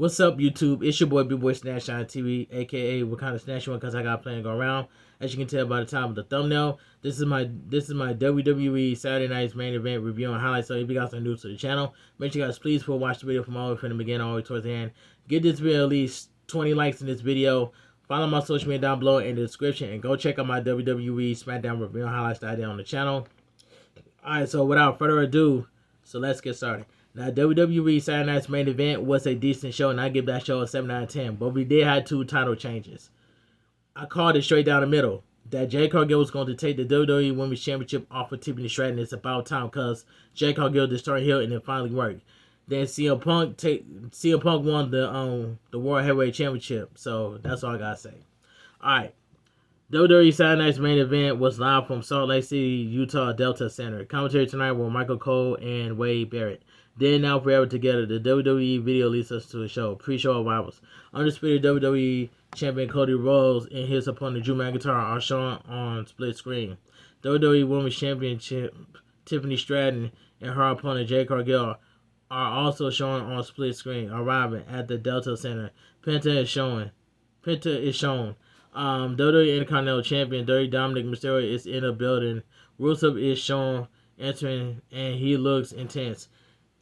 What's up, YouTube? It's your boy, B-Boy Snatch on TV, aka what kind of snatch one, because I got a plan to go around. As you can tell by the time of the thumbnail, this is my WWE Saturday Night's main event review and highlights. So if you guys are new to the channel, make sure you guys please watch the video from all the way from the beginning all the way towards the end. Get this video at least 20 likes in this video. Follow my social media down below in the description, and go check out my WWE SmackDown review and highlights that I did on the channel. Alright, so without further ado, so let's get started. Now, WWE Saturday Night's main event was a decent show, and I give that show a 7 out of 10. But we did have two title changes. I called it straight down the middle. That Jade Cargill was going to take the WWE Women's Championship off of Tiffany Stratton. It's about time, because Jade Cargill destroyed Hill, and it finally worked. Then CM Punk won the World Heavyweight Championship. So that's all I gotta say. Alright. WWE Saturday Night's main event was live from Salt Lake City, Utah Delta Center. Commentary tonight were Michael Cole and Wade Barrett. Then Now Forever Together, the WWE video leads us to the show. Pre-show arrivals. Undisputed WWE Champion Cody Rhodes and his opponent Drew McIntyre are shown on split screen. WWE Women's Championship Tiffany Stratton and her opponent Jade Cargill are also shown on split screen, arriving at the Delta Center. Penta is shown. WWE Intercontinental Champion Dirty Dominic Mysterio is in the building. Rusev is shown entering, and he looks intense.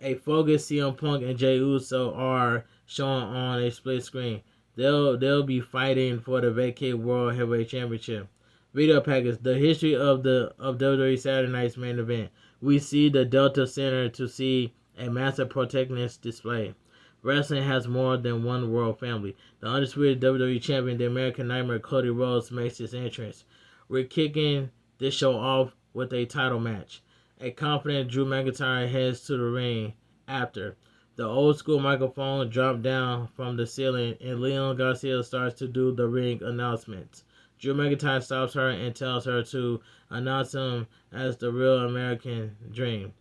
A focused CM Punk and Jey Uso are shown on a split screen. They'll be fighting for the vacant World Heavyweight Championship. Video package: the history of WWE Saturday Night's main event. We see the Delta Center to see a massive protectionist display. Wrestling has more than one world family. The undisputed WWE Champion, the American Nightmare Cody Rhodes, makes his entrance. We're kicking this show off with a title match. A confident Drew McIntyre heads to the ring after. The old school microphone dropped down from the ceiling, and Leon Garcia starts to do the ring announcements. Drew McIntyre stops her and tells her to announce him as the real American Dream.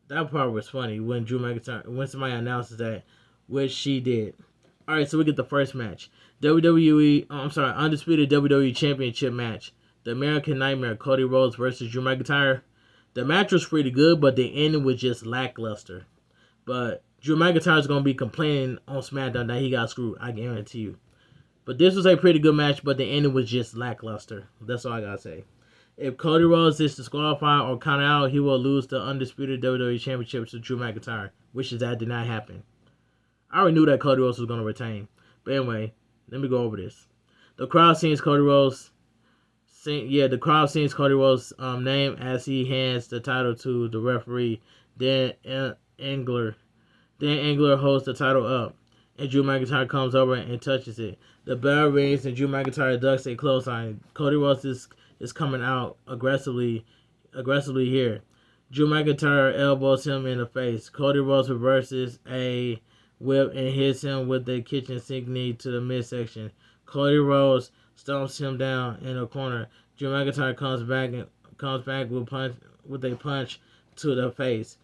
That part was funny when somebody announces that, which she did. Alright, so we get the first match. Undisputed WWE Championship match. The American Nightmare, Cody Rhodes versus Drew McIntyre. The match was pretty good, but the ending was just lackluster. But Drew McIntyre's going to be complaining on SmackDown that he got screwed, I guarantee you. But this was a pretty good match, but the ending was just lackluster. That's all I got to say. If Cody Rhodes is disqualified or counted out, he will lose the undisputed WWE Championship to Drew McIntyre, which did not happen. I already knew that Cody Rhodes was going to retain. But anyway, let me go over this. The crowd sings Cody Rhodes' name as he hands the title to the referee. Then Engler holds the title up, and Drew McIntyre comes over and touches it. The bell rings, and Drew McIntyre ducks a clothesline. Cody Rhodes is coming out aggressively here. Drew McIntyre elbows him in the face. Cody Rhodes reverses a whip and hits him with the kitchen sink knee to the midsection. Cody Rhodes stomps him down in a corner. Drew McIntyre comes back with a punch to the face.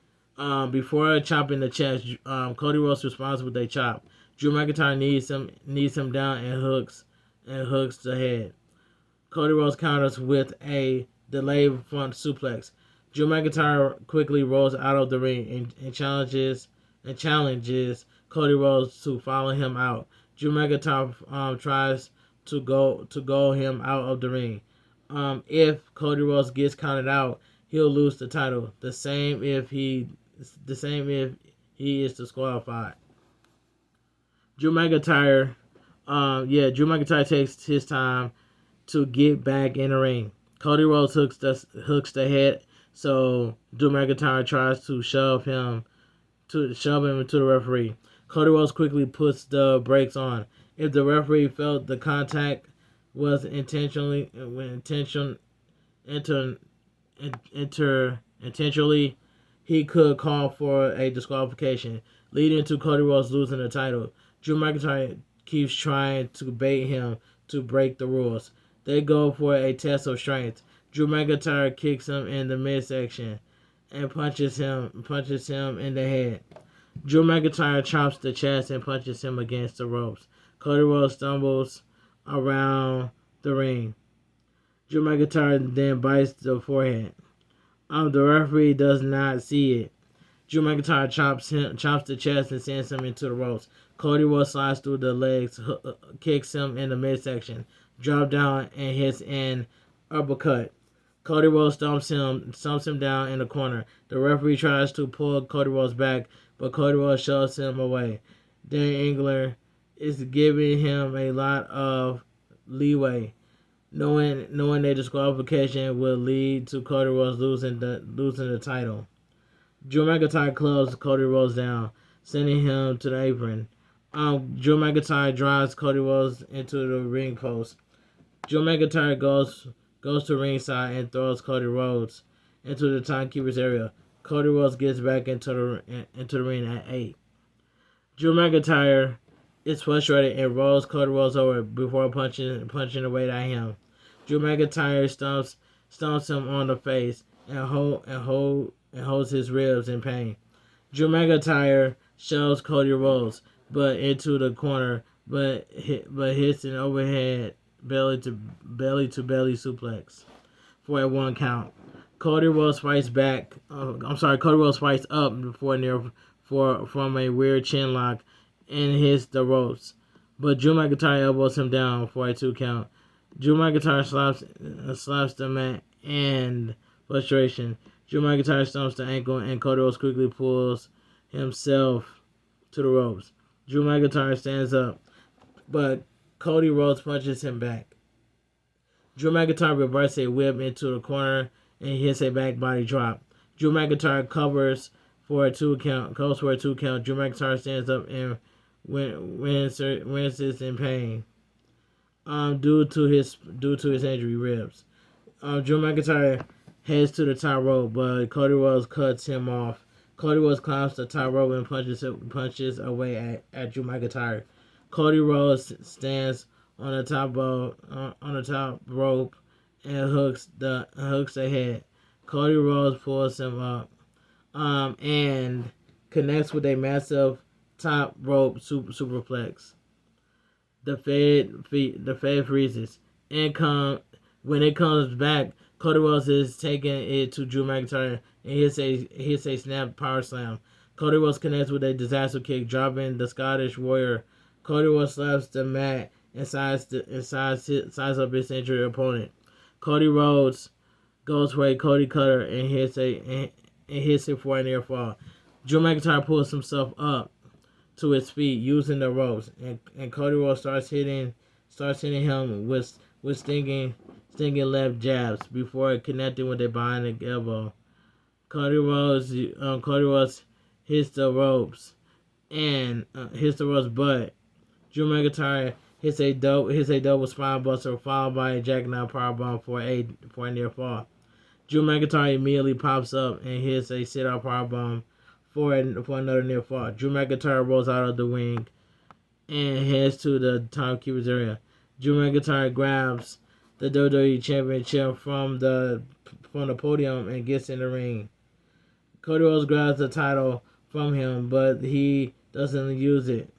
Before chopping the chest, Cody Rhodes responds with a chop. Drew McIntyre knees him down and hooks the head. Cody Rhodes counters with a delayed front suplex. Drew McIntyre quickly rolls out of the ring and challenges Cody Rhodes to follow him out. Drew McIntyre tries to go him out of the ring. If Cody Rhodes gets counted out, he'll lose the title. The same if he is disqualified. Drew McIntyre takes his time to get back in the ring. Cody Rhodes hooks the head, so Drew McIntyre tries to shove him into the referee. Cody Rhodes quickly puts the brakes on. If the referee felt the contact was intentionally, he could call for a disqualification, leading to Cody Rhodes losing the title. Drew McIntyre keeps trying to bait him to break the rules. They go for a test of strength. Drew McIntyre kicks him in the midsection and punches him in the head. Drew McIntyre chops the chest and punches him against the ropes. Cody Rhodes stumbles around the ring. Drew McIntyre then bites the forehead. The referee does not see it. Drew McIntyre chops the chest and sends him into the ropes. Cody Rhodes slides through the legs, kicks him in the midsection, drop down and hits an uppercut. Cody Rhodes stomps him down in the corner. The referee tries to pull Cody Rhodes back, but Cody Rhodes shoves him away. Dan Engler is giving him a lot of leeway, knowing their disqualification will lead to Cody Rhodes losing the title. Drew McIntyre clubs Cody Rhodes down, sending him to the apron. Drew McIntyre drives Cody Rhodes into the ring post. Drew McIntyre goes to ringside and throws Cody Rhodes into the timekeeper's area. Cody Rhodes gets back into the ring at 8. Drew McIntyre is frustrated and rolls Cody Rhodes over before punching away at him. Drew McIntyre stomps him on the face and holds his ribs in pain. Drew McIntyre shoves Cody Rhodes into the corner, but hits an overhead belly to belly suplex for a 1 count. Cody Rhodes fights back. Cody Rhodes fights up from a weird chin lock and hits the ropes, but Drew McIntyre elbows him down for a 2 count. Drew McIntyre slaps the mat and frustration. Drew McIntyre stomps the ankle and Cody Rhodes quickly pulls himself to the ropes. Drew McIntyre stands up, but Cody Rhodes punches him back. Drew McIntyre reverses a whip into the corner and hits a back body drop. Drew McIntyre covers for a 2 count. Drew McIntyre stands up and winces in pain. Due to his injury ribs. Drew McIntyre heads to the top rope, but Cody Rhodes cuts him off. Cody Rhodes climbs the top rope and punches away at Drew McIntyre. Cody Rhodes stands on the top rope and hooks the head. Cody Rhodes pulls him up and connects with a massive top rope superplex. The Fed freezes. When it comes back, Cody Rhodes is taking it to Drew McIntyre and hits a snap power slam. Cody Rhodes connects with a disaster kick, dropping the Scottish Warrior. Cody Rhodes slaps the mat and size up his injured opponent. Cody Rhodes goes for a Cody Cutter and hits it for a near fall. Drew McIntyre pulls himself up to his feet using the ropes, and Cody Rhodes starts hitting him with stinging left jabs before connecting with a bionic elbow. Cody Rhodes hits the ropes, but Drew McIntyre hits a double spine buster followed by a jackknife powerbomb for a near fall. Drew McIntyre immediately pops up and hits a sit-out powerbomb for another near fall. Drew McIntyre rolls out of the ring and heads to the timekeeper's area. Drew McIntyre grabs the WWE Championship from the podium and gets in the ring. Cody Rhodes grabs the title from him, but he doesn't use it.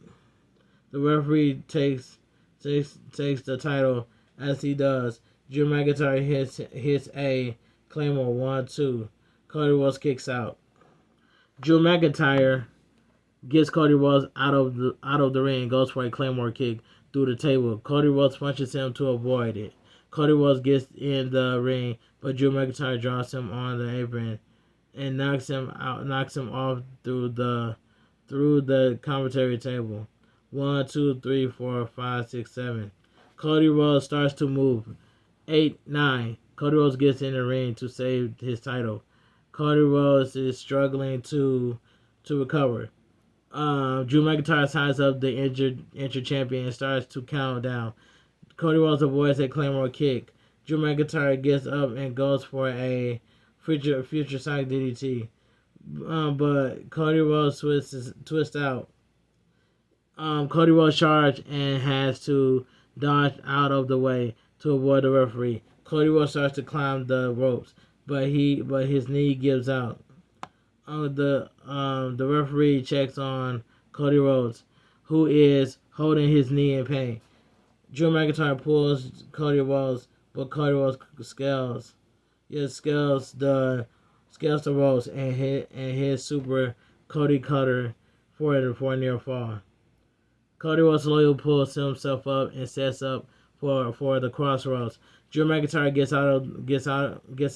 The referee takes the title as he does. Drew McIntyre hits a Claymore 1-2. Cody Rhodes kicks out. Drew McIntyre gets Cody Rhodes out of the ring and goes for a Claymore kick through the table. Cody Rhodes punches him to avoid it. Cody Rhodes gets in the ring, but Drew McIntyre drops him on the apron and knocks him off through the commentary table. 1, 2, 3, 4, 5, 6, 7. Cody Rhodes starts to move. 8, 9. Cody Rhodes gets in the ring to save his title. Cody Rhodes is struggling to recover. Drew McIntyre ties up the injured champion and starts to count down. Cody Rhodes avoids a Claymore kick. Drew McIntyre gets up and goes for a future sonic DDT. But Cody Rhodes twists out. Cody Rhodes charges and has to dodge out of the way to avoid the referee. Cody Rhodes starts to climb the ropes, but his knee gives out. The referee checks on Cody Rhodes, who is holding his knee in pain. Drew McIntyre pulls Cody Rhodes, but Cody Rhodes scales the scales the ropes and hit Super Cody Cutter for a near fall. Cody Rhodes slowly pulls himself up and sets up for the crossroads. Drew McIntyre gets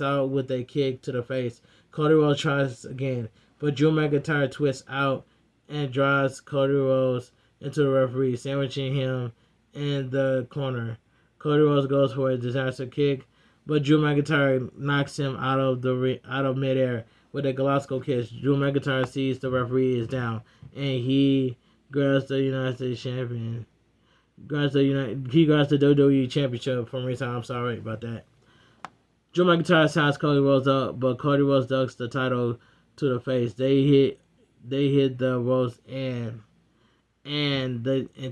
out with a kick to the face. Cody Rhodes tries again, but Drew McIntyre twists out and drives Cody Rhodes into the referee, sandwiching him in the corner. Cody Rhodes goes for a disaster kick, but Drew McIntyre knocks him out of midair with a Glasgow kiss. Drew McIntyre sees the referee is down, and he grabs the United States champion. He grabs the WWE Championship from ringside. I'm sorry about that. Drew McIntyre signs Cody Rhodes up, but Cody Rhodes ducks the title to the face. They hit the ropes and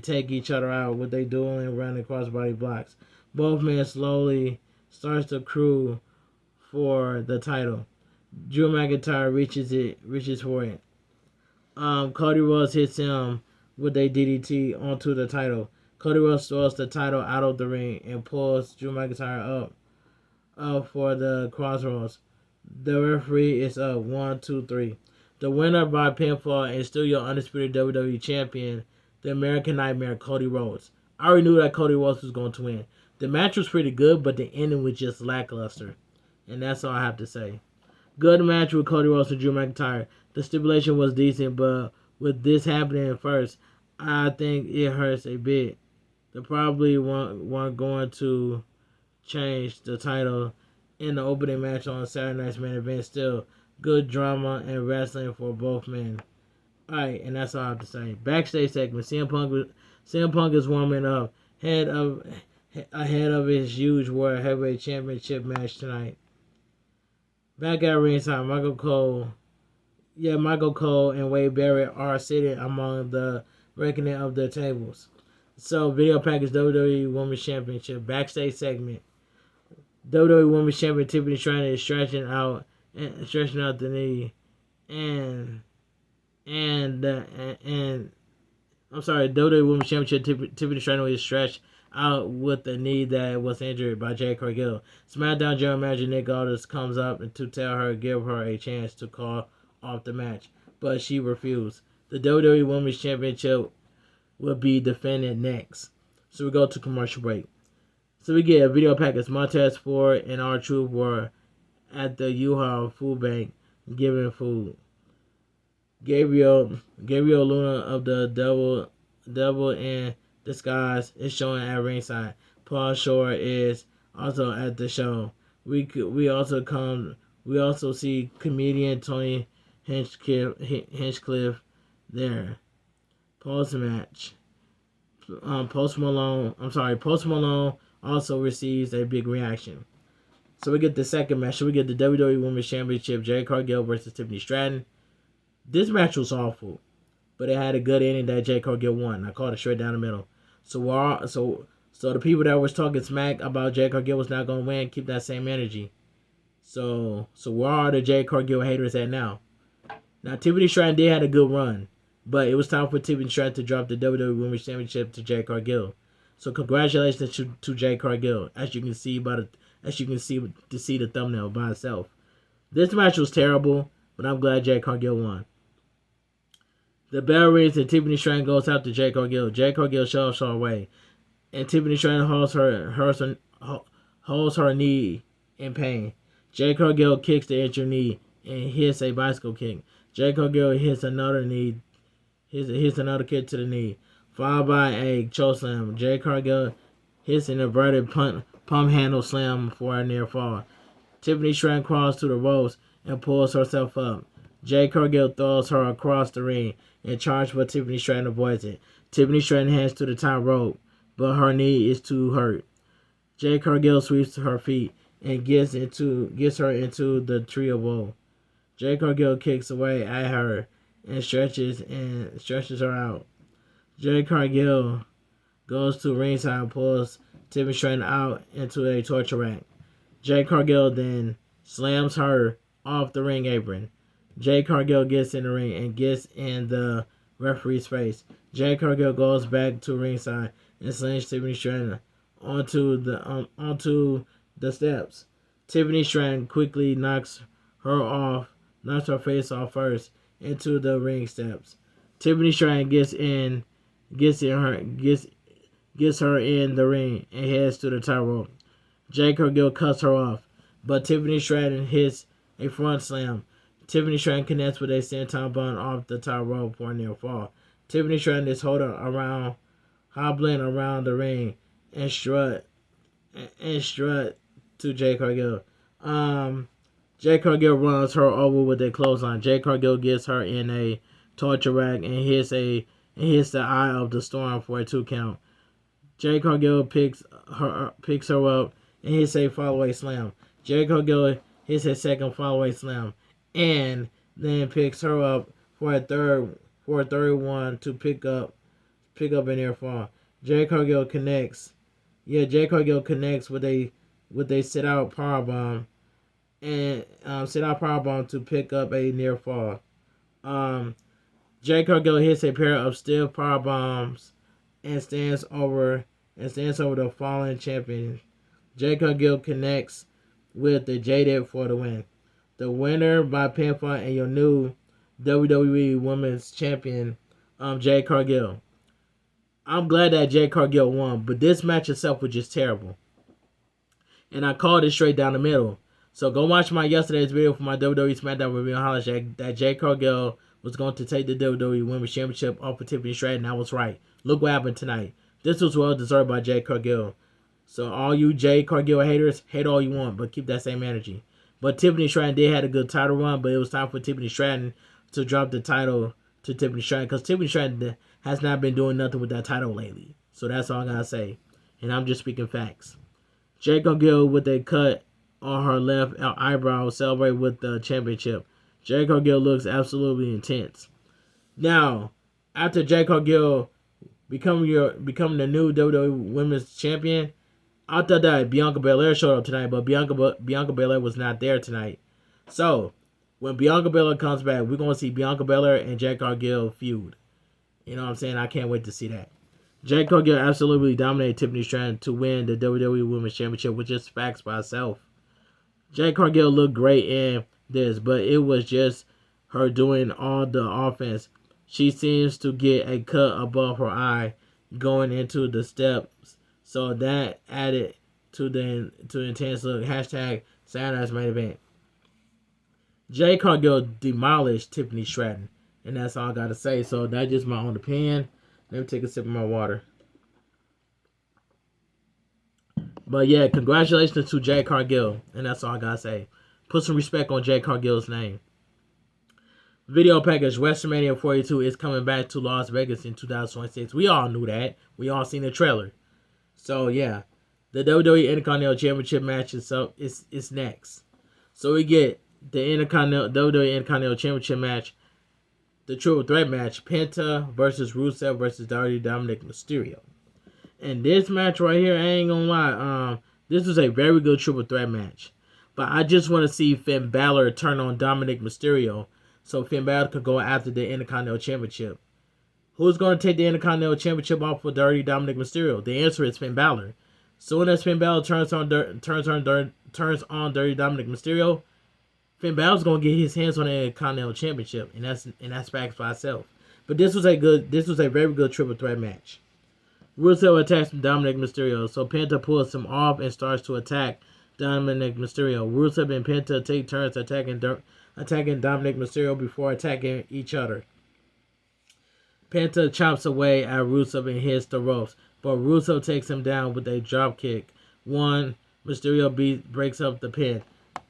take each other out with they dueling around the crossbody blocks. Both men slowly starts to crew for the title. Drew McIntyre reaches for it. Cody Rhodes hits him with a DDT onto the title. Cody Rhodes throws the title out of the ring and pulls Drew McIntyre up for the crossroads. The referee is up 1, 2, 3. The winner by pinfall is still your undisputed WWE champion, the American Nightmare, Cody Rhodes. I already knew that Cody Rhodes was going to win. The match was pretty good, but the ending was just lackluster. And that's all I have to say. Good match with Cody Rhodes and Drew McIntyre. The stipulation was decent, but with this happening first, I think it hurts a bit. They probably weren't going to change the title in the opening match on Saturday Night's Main Event. Still, good drama and wrestling for both men. Alright, and that's all I have to say. Backstage segment. CM Punk is warming up ahead of his huge World Heavyweight Championship match tonight. Back at ringside, Michael Cole and Wade Barrett are sitting among the reckoning of the tables. So, video package WWE Women's Championship backstage segment. WWE Women's Champion Tiffany Stratton is stretching out the knee, WWE Women's Championship Tiffany Stratton is stretched out with the knee that was injured by Jade Cargill. SmackDown General Manager Nick Aldis comes up to give her a chance to call off the match, but she refused. The WWE Women's Championship will be defended next. So we go to commercial break. So we get a video package. Montez Ford and R-Truth were at the U-Haul food bank giving food. Gabriel Luna of the Devil in Disguise is showing at ringside. Paul Shore is also at the show. We also see comedian Tony Hinchcliffe there. Post match. Post Malone also receives a big reaction. So we get the second match. So we get the WWE Women's Championship, Jade Cargill versus Tiffany Stratton. This match was awful, but it had a good ending that Jade Cargill won. I called it straight down the middle. So the people that was talking smack about Jade Cargill was not going to win, keep that same energy. So where are the Jade Cargill haters at now? Now, Tiffany Stratton did have a good run, but it was time for Tiffany Stratton to drop the WWE Women's Championship to Jade Cargill. So congratulations to Jade Cargill, as you can see the thumbnail by itself. This match was terrible, but I'm glad Jade Cargill won. The bell rings and Tiffany Stratton goes out to Jade Cargill. Jade Cargill shoves her away, and Tiffany Stratton holds her knee in pain. Jade Cargill kicks the injured knee and hits a bicycle kick. Jade Cargill hits another kick to the knee, followed by a chokeslam. Jade Cargill hits an inverted pump handle slam for a near fall. Tiffany Stratton crawls to the ropes and pulls herself up. Jade Cargill throws her across the ring and charges, but Tiffany Stratton avoids it. Tiffany Stratton heads to the top rope, but her knee is too hurt. Jade Cargill sweeps to her feet and gets her into the trio bowl. Jade Cargill kicks away at her and stretches her out. Jade Cargill goes to ringside and pulls Tiffany Stratton out into a torture rack. Jade Cargill then slams her off the ring apron. Jade Cargill gets in the ring and gets in the referee's face. Jade Cargill goes back to ringside and slings Tiffany Stratton onto the steps. Tiffany Stratton quickly knocks her off, knocks her face off first into the ring steps. Tiffany Stratton gets her in the ring and heads to the top rope. Jade Cargill cuts her off, but Tiffany Stratton hits a front slam. Tiffany Stratton connects with a senton bun off the top rope for a near fall. Tiffany Stratton is hobbling around the ring and strut to Jade Cargill. Jade Cargill runs her over with a clothesline. Jade Cargill gets her in a torture rack and hits the eye of the storm for a 2 count. Jade Cargill picks her up and hits a follow-away slam. Jade Cargill hits a second follow-away slam and then picks her up for a third one to pick up an air fall. Jade Cargill connects. Yeah, Jade Cargill connects with a sit-out powerbomb and sit-out powerbomb to pick up a near fall. Jade Cargill hits a pair of stiff powerbombs and stands over the fallen champion. Jade Cargill connects with the Jade for the win. The winner by pinfall and your new WWE Women's Champion, Jade Cargill. I'm glad that Jade Cargill won, but this match itself was just terrible. And I called it straight down the middle. So go watch my yesterday's video for my WWE SmackDown review and highlight that Jade Cargill was going to take the WWE Women's Championship off of Tiffany Stratton. I was right. Look what happened tonight. This was well deserved by Jade Cargill. So all you Jade Cargill haters, hate all you want, but keep that same energy. But Tiffany Stratton did have a good title run, but it was time for Tiffany Stratton to drop the title to Tiffany Stratton because Tiffany Stratton has not been doing nothing with that title lately. So that's all I gotta say. And I'm just speaking facts. Jade Cargill with a cut on her left eyebrow celebrate with the championship. Jade Cargill looks absolutely intense. Now, after Jade Cargill becoming the new WWE Women's Champion, I thought that Bianca Belair showed up tonight, but Bianca Belair was not there tonight. So, when Bianca Belair comes back, we're going to see Bianca Belair and Jade Cargill feud. You know what I'm saying? I can't wait to see that. Jade Cargill absolutely dominated Tiffany Stratton to win the WWE Women's Championship, which is facts by itself. Jade Cargill looked great in this, but it was just her doing all the offense. She seems to get a cut above her eye going into the steps, so that added to the intense look. Hashtag Saturday's main event. Jade Cargill demolished Tiffany Stratton, and that's all I gotta say. So that's just my own opinion. Let me take a sip of my water. But yeah, congratulations to Jade Cargill, and that's all I gotta say. Put some respect on Jade Cargill's name. Video package WrestleMania 42 is coming back to Las Vegas in 2026. We all knew that. We all seen the trailer. So yeah, the WWE Intercontinental Championship match is next. So we get the WWE Intercontinental Championship match, the Triple Threat match, Penta versus Rusev versus Dirty Dominic Mysterio. And this match right here, I ain't gonna lie, this was a very good Triple Threat match. But I just want to see Finn Balor turn on Dominic Mysterio, so Finn Balor could go after the Intercontinental Championship. Who's going to take the Intercontinental Championship off for Dirty Dominic Mysterio? The answer is Finn Balor. Soon as Finn Balor turns on Dirty Dominic Mysterio, Finn Balor's going to get his hands on the Intercontinental Championship, and that's facts by itself. But this was a very good Triple Threat match. Rusev attacks Dominic Mysterio, so Penta pulls him off and starts to attack Dominic Mysterio. Rusev and Penta take turns attacking Dominic Mysterio before attacking each other. Penta chops away at Rusev and hits the ropes, but Rusev takes him down with a drop kick. Mysterio breaks up the pin.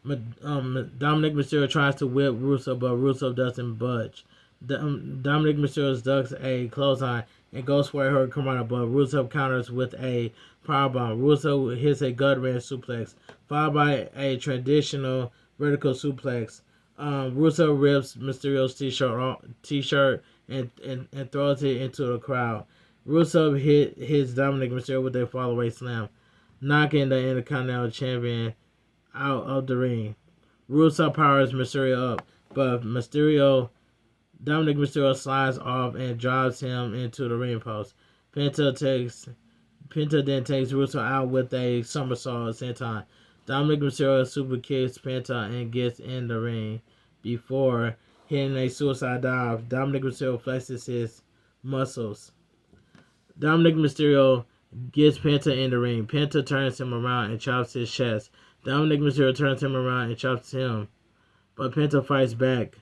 Dominic Mysterio tries to whip Rusev, but Rusev doesn't budge. Dominic Mysterio ducks a clothesline and goes for a hurricanrana, but Rusev counters with a powerbomb. Rusev hits a gut-wrench suplex, followed by a traditional vertical suplex. Rusev rips Mysterio's t-shirt and throws it into the crowd. Rusev hits Dominic Mysterio with a follow-away slam, knocking the Intercontinental Champion out of the ring. Rusev powers Mysterio up, but Dominic Mysterio slides off and drives him into the ring post. Penta then takes Rusev out with a somersault senton. Dominic Mysterio super kicks Penta and gets in the ring. Before hitting a suicide dive, Dominic Mysterio flexes his muscles. Dominic Mysterio gets Penta in the ring. Penta turns him around and chops his chest. Dominic Mysterio turns him around and chops him, but Penta fights back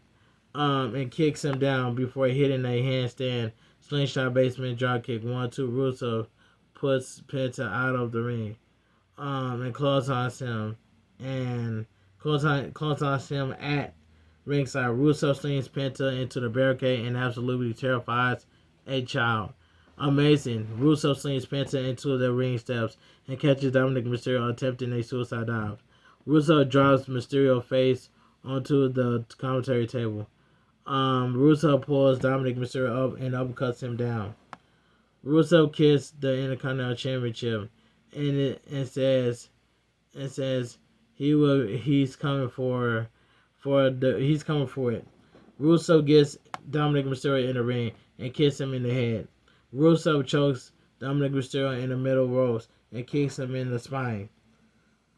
and kicks him down before hitting a handstand slingshot basement dropkick. 1-2. Russo puts Penta out of the ring and clotheslines him clotheslines him at ringside. Russo slings Penta into the barricade and absolutely terrifies a child. Amazing. Russo slings Penta into the ring steps and catches Dominic Mysterio attempting a suicide dive. Russo drops Mysterio face onto the commentary table. Russo pulls Dominic Mysterio up and uppercuts him down. Russo kissed the Intercontinental Championship and says he's coming for it. Russo gets Dominic Mysterio in the ring and kicks him in the head. Russo chokes Dominic Mysterio in the middle ropes and kicks him in the spine.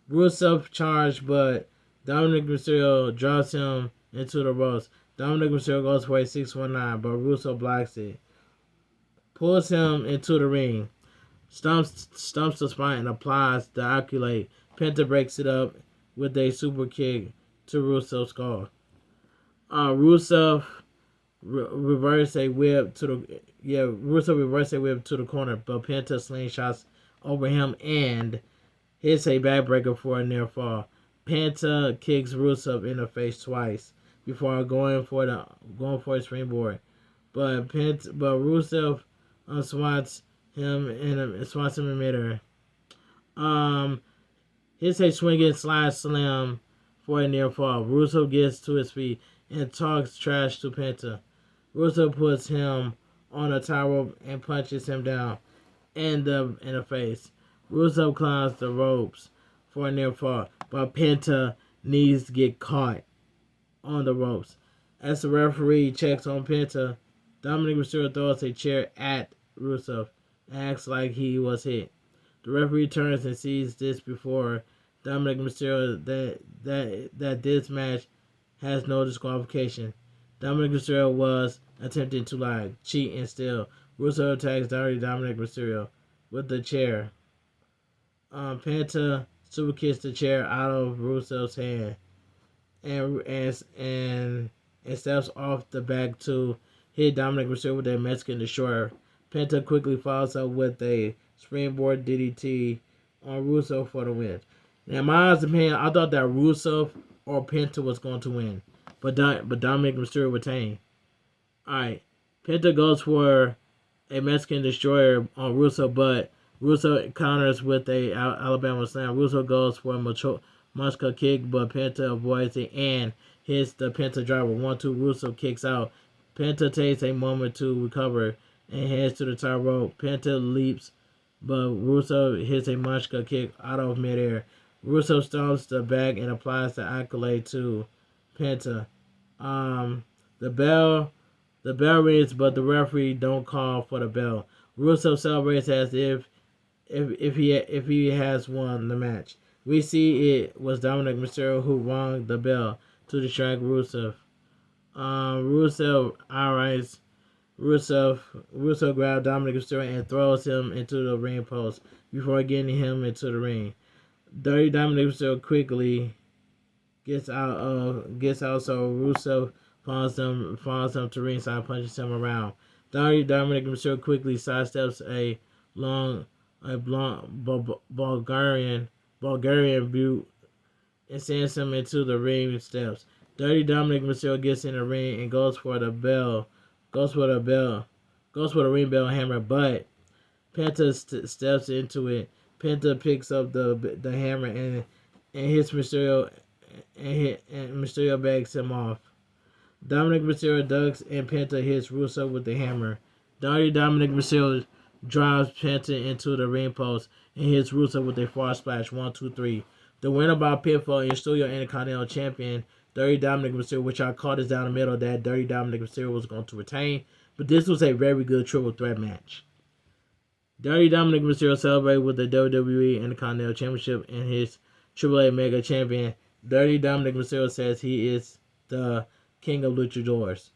Russo charged, but Dominic Mysterio drops him into the ropes. Dominic Mysterio goes for a 619, but Russo blocks it. Pulls him into the ring. Stumps the spine and applies the accolade. Penta breaks it up with a super kick to Russo's skull. Russo reverse a whip to the corner, but Penta slingshots over him and hits a backbreaker for a near fall. Penta kicks Russo in the face twice before going for a springboard, but Russo swats him in midair. Hits a swinging slide slam for a near fall. Russo gets to his feet and talks trash to Penta. Russo puts him on a tie rope and punches him down in the face. Russo climbs the ropes for a near fall, but Penta needs to get caught on the ropes. As the referee checks on Penta, Dominic Mysterio throws a chair at Russo and acts like he was hit. The referee turns and sees this before Dominic Mysterio that this match has no disqualification. Dominic Mysterio was attempting to lie, cheat, and steal. Russo attacks Dominic Mysterio with the chair. Penta super kicks the chair out of Russo's hand and steps off the back to hit Dominic Mysterio with a Mexican Destroyer. Penta quickly follows up with a springboard DDT on Russo for the win. Now, in my opinion, I thought that Russo or Penta was going to win, but Dominic Mysterio retained. Alright, Penta goes for a Mexican Destroyer on Russo, but Russo counters with a Alabama Slam. Russo goes for a Mushka kick, but Penta avoids it and hits the Penta driver. 1-2. Russo kicks out. Penta takes a moment to recover and heads to the top rope. Penta leaps, but Russo hits a Mushka kick out of midair. Russo stomps the back and applies the accolade to Penta. The bell rings, but the referee don't call for the bell. Russo celebrates as if he has won the match. We see it was Dominic Mysterio who rang the bell to distract Russo. Russo grabs Dominic Mysterio and throws him into the ring post before getting him into the ring. Dirty Dominic Mysterio quickly gets out, so Russo follows him to ringside and punches him around. Dirty Dominic Mysterio quickly sidesteps a Bulgarian boot and sends him into the ring steps. Dirty Dominic Mysterio gets in the ring and goes for the ring bell hammer, but Penta steps into it. Penta picks up the hammer and hits Mysterio, and Mysterio begs him off. Dominic Mysterio ducks and Penta hits Russo with the hammer. Dirty Dominic Mysterio drives Penta into the ring post and hits Russo with a far splash. 1, 2, 3. The winner by pinfall is still your Intercontinental Champion, Dirty Dominic Mysterio, which I called this down the middle that Dirty Dominic Mysterio was going to retain. But this was a very good triple threat match. Dirty Dominic Mysterio celebrated with the WWE Intercontinental Championship in his AAA Mega Champion. Dirty Dominic Mysterio says he is the king of luchadors.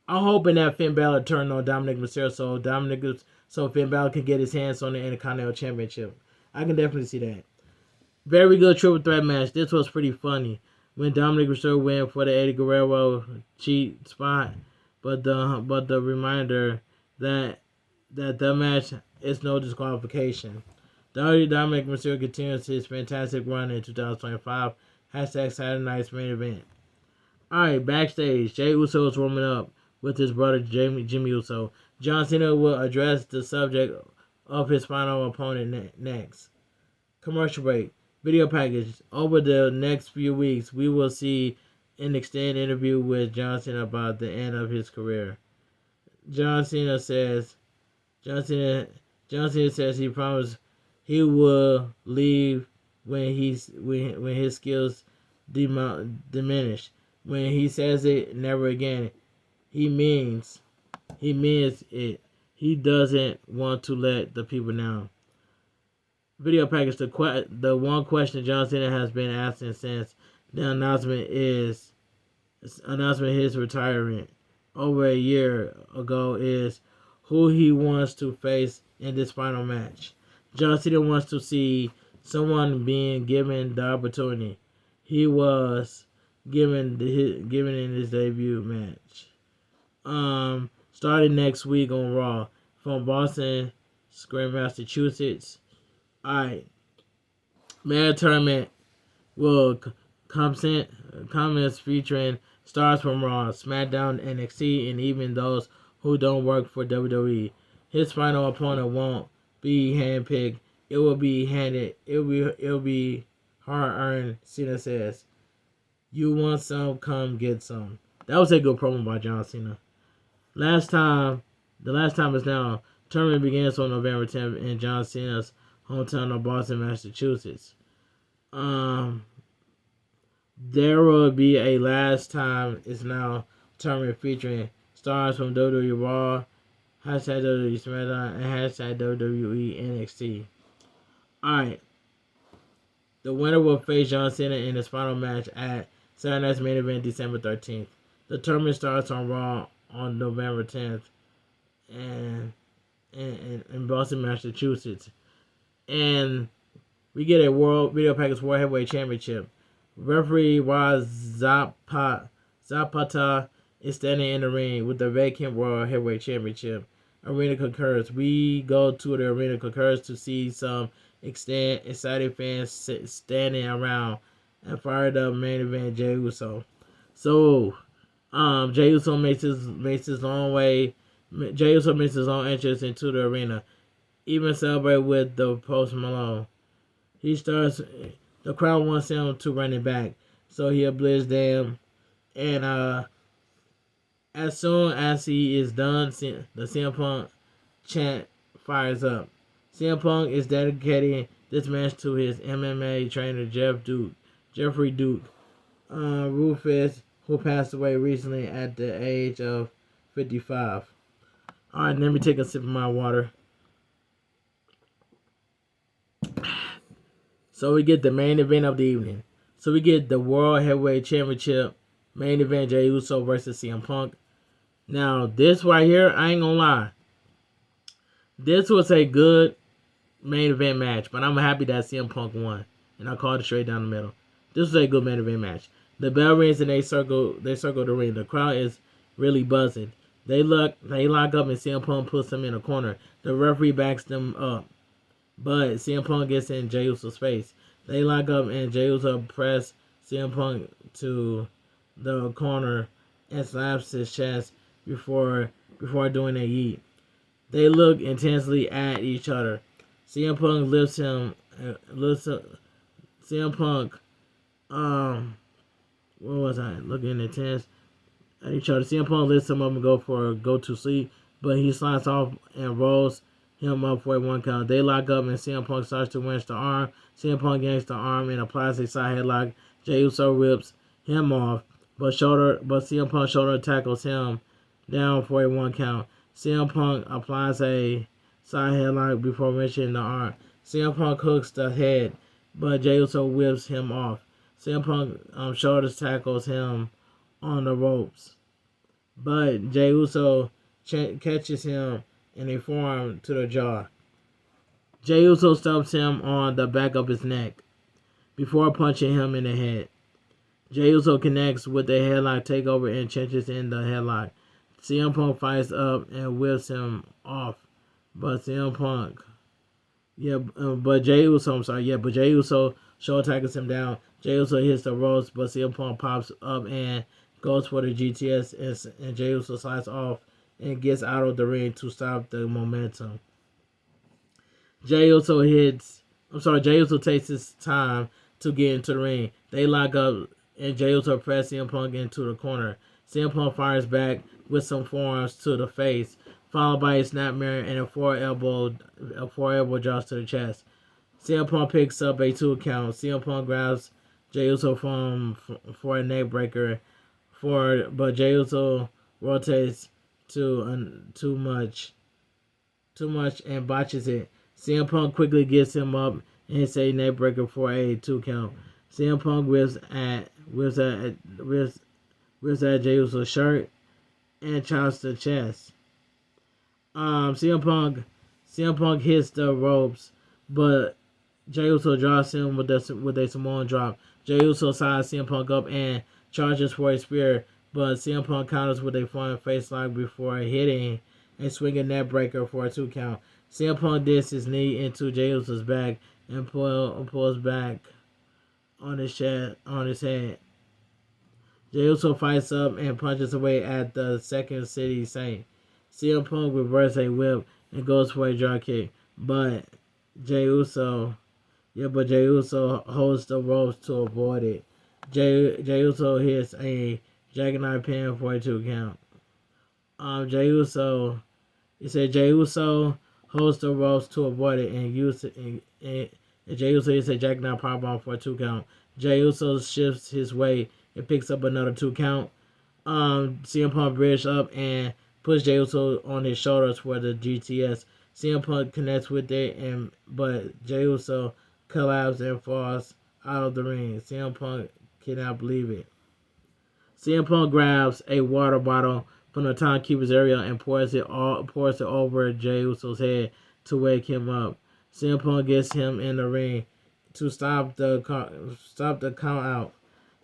I'm hoping that Finn Balor turned on Dominic Mysterio so Finn Balor can get his hands on the Intercontinental Championship. I can definitely see that. Very good triple threat match. This was pretty funny when Dominic Mysterio went for the Eddie Guerrero cheat spot, but the reminder that the match is no disqualification. Dominic Mysterio continues his fantastic run in 2025. Hashtag Saturday Night's Main Event. Alright, backstage, Jey Uso is warming up with his brother Jimmy Uso. John Cena will address the subject of his final opponent next. Commercial break. Video package. Over the next few weeks, we will see an extended interview with John Cena about the end of his career. John Cena says he promised he will leave when his skills diminish. When he says it, never again, he means it. He doesn't want to let the people down. Video package. The one question John Cena has been asking since the announcement his retirement over a year ago is who he wants to face in this final match. John Cena wants to see someone being given the opportunity he was given in his debut match. Starting next week on Raw from Boston, Massachusetts. Alright. Mega Tournament will comments featuring stars from Raw, SmackDown, NXT, and even those who don't work for WWE. His final opponent won't be handpicked. It will be handed. It'll be hard-earned, Cena says. You want some, come get some. That was a good promo by John Cena. The last time is now. Tournament begins on November 10th in John Cena's hometown of Boston, Massachusetts. There will be a last time is now tournament featuring stars from WWE Raw, hashtag WWE SmackDown, and hashtag WWE NXT. Alright. The winner will face John Cena in his final match at Saturday Night's Main Event December 13th. The tournament starts on Raw on November 10th and in Boston, Massachusetts. And we get a World Video Package World Heavyweight Championship. Referee Raj Zapata is standing in the ring with the vacant World Heavyweight Championship. Arena concurs. We go to the arena concurs to see some excited fans standing around and fired up main event Jey Uso. So, Jey Uso makes his own way. Jey Uso makes his own entrance into the arena. Even celebrate with the Post Malone. He starts. The crowd wants him to run it back, so he obliges them. And as soon as he is done, the CM Punk chant fires up. CM Punk is dedicating this match to his MMA trainer Jeffrey Duke, Rufus, who passed away recently at the age of 55. All right, let me take a sip of my water. So we get the main event of the evening. So we get the World Heavyweight Championship main event, Jey Uso versus CM Punk. Now, this right here, I ain't gonna lie. This was a good main event match, but I'm happy that CM Punk won. And I called it straight down the middle. This was a good main event match. The bell rings and they circle the ring. The crowd is really buzzing. They lock up and CM Punk puts them in a corner. The referee backs them up. But CM Punk gets in Jey Uso's face. They lock up and Jey Uso press CM Punk to the corner and slaps his chest before doing a yeet. They look intensely at each other. CM Punk CM Punk, what was I? Looking intense at each other. CM Punk lifts him up and go to sleep, but he slides off and rolls him up for a 1 count. They lock up and CM Punk starts to winch the arm. CM Punk yanks the arm and applies a side headlock. Jey Uso rips him off, but CM Punk shoulder tackles him down for a 1 count. CM Punk applies a side headlock before winching the arm. CM Punk hooks the head but Jey Uso whips him off. CM Punk shoulders tackles him on the ropes, but Jey Uso catches him in a forearm to the jaw. Jey Uso stomps him on the back of his neck before punching him in the head. Jey Uso connects with a headlock takeover and cinches in the headlock. CM Punk fights up and whips him off, but CM Punk, but Jey Uso, but Jey Uso shoulder tackles him down. Jey Uso hits the ropes, but CM Punk pops up and goes for the GTS, and Jey Uso slides off and gets out of the ring to stop the momentum. Jey Uso takes his time to get into the ring. They lock up, and Jey Uso presses CM Punk into the corner. CM Punk fires back with some forearms to the face, followed by a snapmare and a four elbow drops to the chest. CM Punk picks up a 2 count. CM Punk grabs Jey Uso for a neck breaker, but Jey Uso rotates too much and botches it. CM Punk quickly gets him up and hits a neck breaker for a 2 count. CM Punk whips at Jey Uso's shirt and chops the chest. CM Punk hits the ropes, but Jey Uso drops him with a Samoan drop. Jey Uso sides CM Punk up and charges for a spear, but CM Punk counters with a front face lock before hitting a swinging neck breaker for a 2 count. CM Punk digs his knee into Jey Uso's back and pulls back on his head. Jey Uso fights up and punches away at the Second City Saint. CM Punk reverses a whip and goes for a drop kick, but Jey Uso holds the ropes to avoid it. Jey Uso hits a jackknife pin for a 2 count. Jey Uso holds the ropes to avoid it and Jey Uso hits a jackknife powerbomb for a 2 count. Jey Uso shifts his weight and picks up another 2 count. CM Punk bridges up and puts Jey Uso on his shoulders for the GTS. CM Punk connects with it, but Jey Uso collapses and falls out of the ring. CM Punk cannot believe it. CM Punk grabs a water bottle from the timekeeper's area and pours it over Jey Uso's head to wake him up. CM Punk gets him in the ring to stop the count out.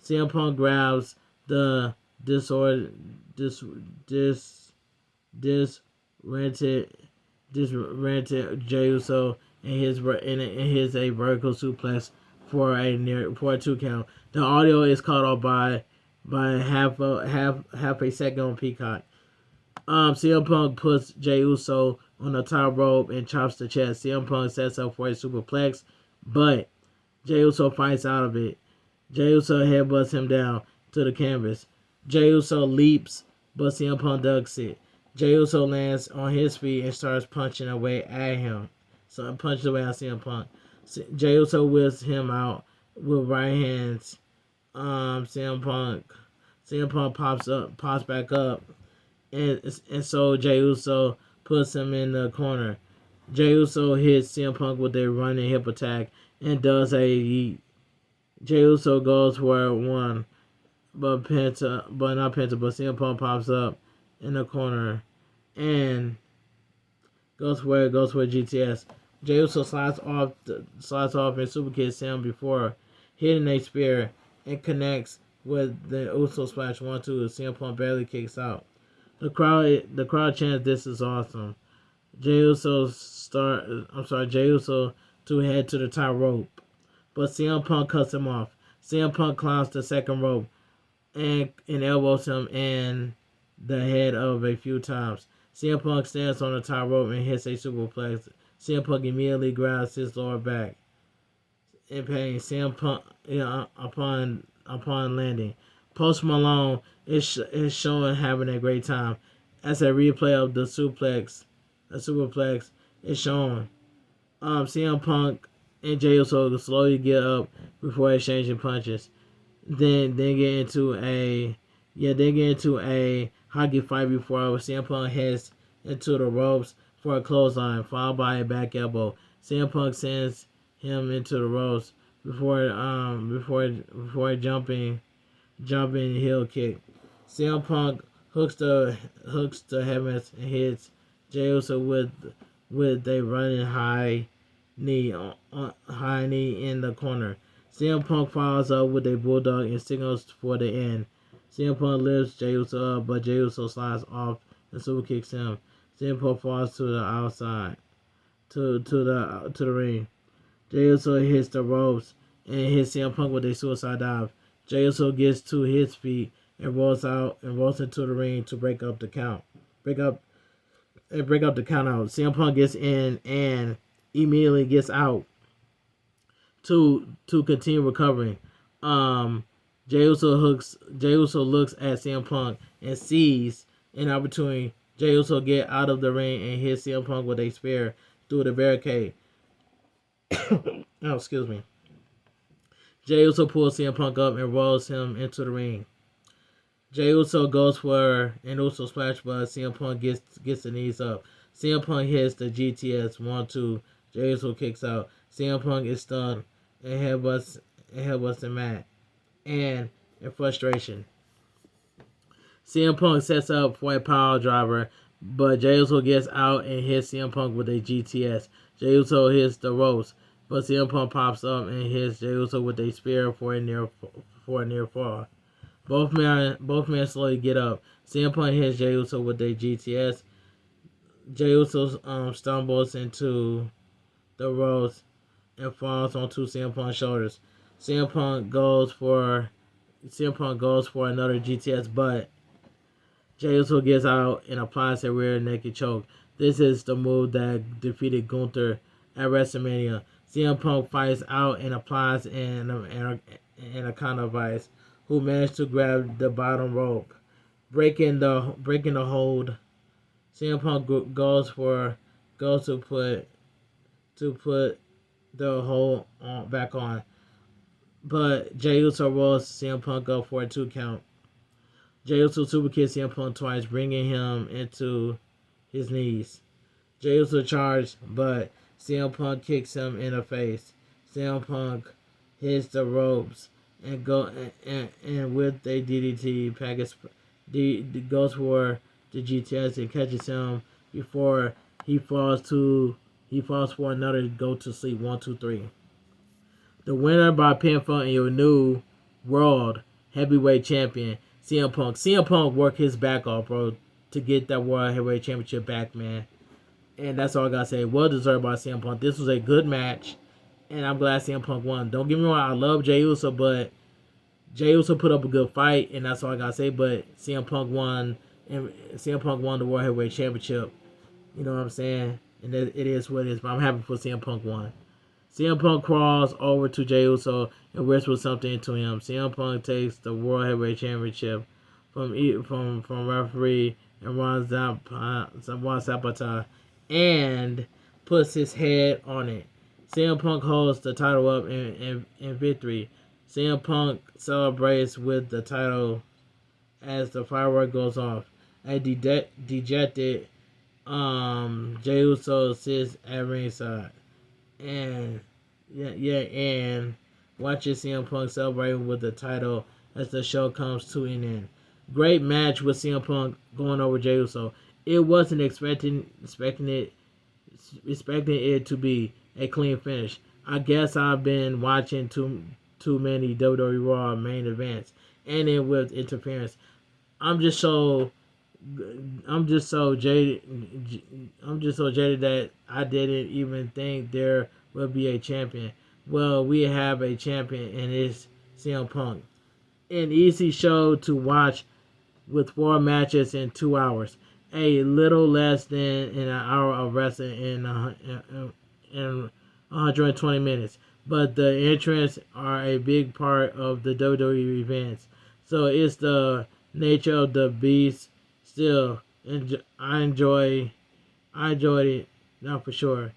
CM Punk grabs the disoriented Jey Uso and his a vertical suplex for a 2 count. The audio is cut off by half a second on Peacock. CM Punk puts Jey Uso on the top rope and chops the chest. CM Punk sets up for a superplex, but Jey Uso fights out of it. Jey Uso headbutts him down to the canvas. Jey Uso leaps, but CM Punk ducks it. Jey Uso lands on his feet and starts punching away at him. So punches away at CM Punk. Jey Uso whips him out with right hands. CM Punk pops back up, and so Jey Uso puts him in the corner. Jey Uso hits CM Punk with a running hip attack and does a yeet. Jey Uso goes for one, but CM Punk pops up in the corner and goes for GTS. Jey Uso slides off and super kicks him before hitting a spear and connects with the Uso splash 1-2. CM Punk barely kicks out. The crowd chants, "This is awesome." Jey Uso to head to the top rope, but CM Punk cuts him off. CM Punk climbs the second rope and elbows him in the head of a few times. CM Punk stands on the top rope and hits a superplex. CM Punk immediately grabs his lower back in pain. CM Punk, upon landing, Post Malone is shown having a great time as a replay of the superplex is shown. CM Punk and Jey Uso slowly get up before exchanging punches. Then get into a hockey fight before CM Punk heads into the ropes for a clothesline, followed by a back elbow. CM Punk sends him into the ropes before jumping heel kick. CM Punk hooks the heavens and hits Jey Uso with a running high knee in the corner. CM Punk follows up with a bulldog and signals for the end. CM Punk lifts Jey Uso up, but Jey Uso slides off and super kicks him. CM Punk falls to the outside to the ring. Jey Uso hits the ropes and hits CM Punk with a suicide dive. Jey Uso gets to his feet and rolls into the ring to break up the count. Break up the count out. CM Punk gets in and immediately gets out to continue recovering. Jey Uso looks at CM Punk and sees an opportunity. Jey Uso get out of the ring and hits CM Punk with a spear through the barricade. Oh, excuse me. Jey Uso pulls CM Punk up and rolls him into the ring. Jey Uso goes for an Uso splash, but CM Punk gets the knees up. CM Punk hits the GTS 1-2. Jey Uso kicks out. CM Punk is stunned and headbutts the mat. And in frustration, CM Punk sets up for a power driver, but Jey Uso gets out and hits CM Punk with a GTS. Jey Uso hits the ropes, but CM Punk pops up and hits Jey Uso with a spear for a near fall. Both men slowly get up. CM Punk hits Jey Uso with a GTS. Jey Uso stumbles into the ropes and falls onto CM Punk's shoulders. CM Punk goes for another GTS, but Jey Uso gets out and applies a rear naked choke. This is the move that defeated Gunther at WrestleMania. CM Punk fights out and applies an Anaconda Vice, who managed to grab the bottom rope, breaking the hold. CM Punk goes to put the hold back on, but Jey Uso rolls CM Punk up for a 2 count. Jey Uso super kicks CM Punk twice, bringing him into his knees. Jey Uso charged, but CM Punk kicks him in the face. CM Punk hits the ropes and with a DDT package, goes for the GTS and catches him before he falls for another go to sleep 1, 2, 3. The winner by pinfall and your new world heavyweight champion, CM Punk. CM Punk worked his back off, bro, to get that world heavyweight championship back, man. And that's all I gotta say. Well deserved by CM Punk. This was a good match, and I'm glad CM Punk won. Don't get me wrong, I love Jey Uso, but Jey Uso put up a good fight, and that's all I gotta say. But CM Punk won, and CM Punk won the world heavyweight championship. You know what I'm saying? And it is what it is. But I'm happy for CM Punk won. CM Punk crawls over to Jey Uso and whispers something into him. CM Punk takes the World Heavyweight Championship from referee and Ron Zapata and puts his head on it. CM Punk holds the title up in victory. CM Punk celebrates with the title as the firework goes off. A dejected Jey Uso sits at ringside. And and watches CM Punk celebrating with the title as the show comes to an end. Great match with CM Punk going over Jey Uso. It wasn't expecting it to be a clean finish. I guess I've been watching too many WWE Raw main events, and then with interference. I'm just so jaded that I didn't even think there would be a champion. Well, we have a champion, and it's CM Punk. An easy show to watch with 4 matches in 2 hours. A little less than an hour of wrestling in 120 minutes. But the entrants are a big part of the WWE events. So it's the nature of the beast. Still, I enjoyed it, not for sure.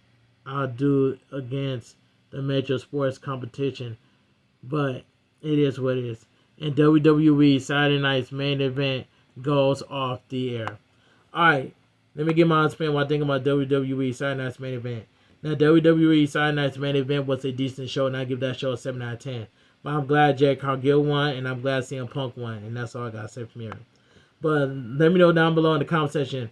I'll do against the major sports competition, but it is what it is. And WWE Saturday Night's main event goes off the air. Alright, let me get my spin while I think about WWE Saturday Night's main event. Now, WWE Saturday Night's main event was a decent show, and I give that show a 7 out of 10. But I'm glad Jade Cargill won, and I'm glad CM Punk won, and that's all I got to say from here. But let me know down below in the comment section,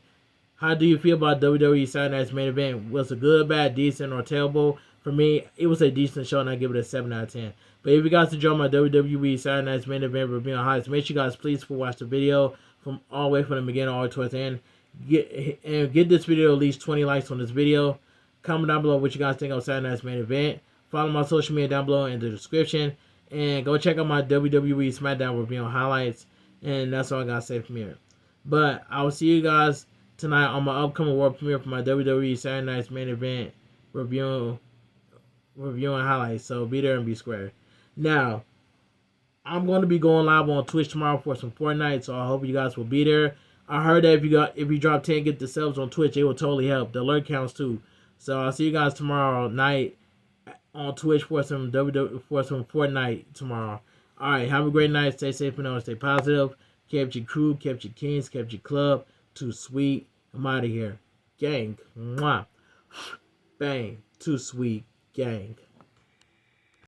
how do you feel about WWE Saturday Night's main event? Was it good, bad, decent, or terrible? For me, it was a decent show, and I give it a 7 out of 10. But if you guys enjoyed my WWE Saturday Night's main event review on highlights, make sure you guys please watch the video from all the way from the beginning all the way towards the end. Get this video at least 20 likes on this video. Comment down below what you guys think of Saturday Night's main event. Follow my social media down below in the description. And go check out my WWE SmackDown review on highlights. And that's all I got to say from here. But I will see you guys tonight on my upcoming world premiere for my WWE Saturday Night's main event review and highlights. So be there and be square. Now, I'm going to be going live on Twitch tomorrow for some Fortnite, so I hope you guys will be there. I heard that if you drop 10 get the subs on Twitch, it will totally help. The alert counts too. So I'll see you guys tomorrow night on Twitch for some Fortnite tomorrow. All right, have a great night. Stay safe and stay positive. Kept your crew, kept your kings, kept your club. Too sweet. I'm out of here. Gang. Mwah. Bang. Too sweet. Gang.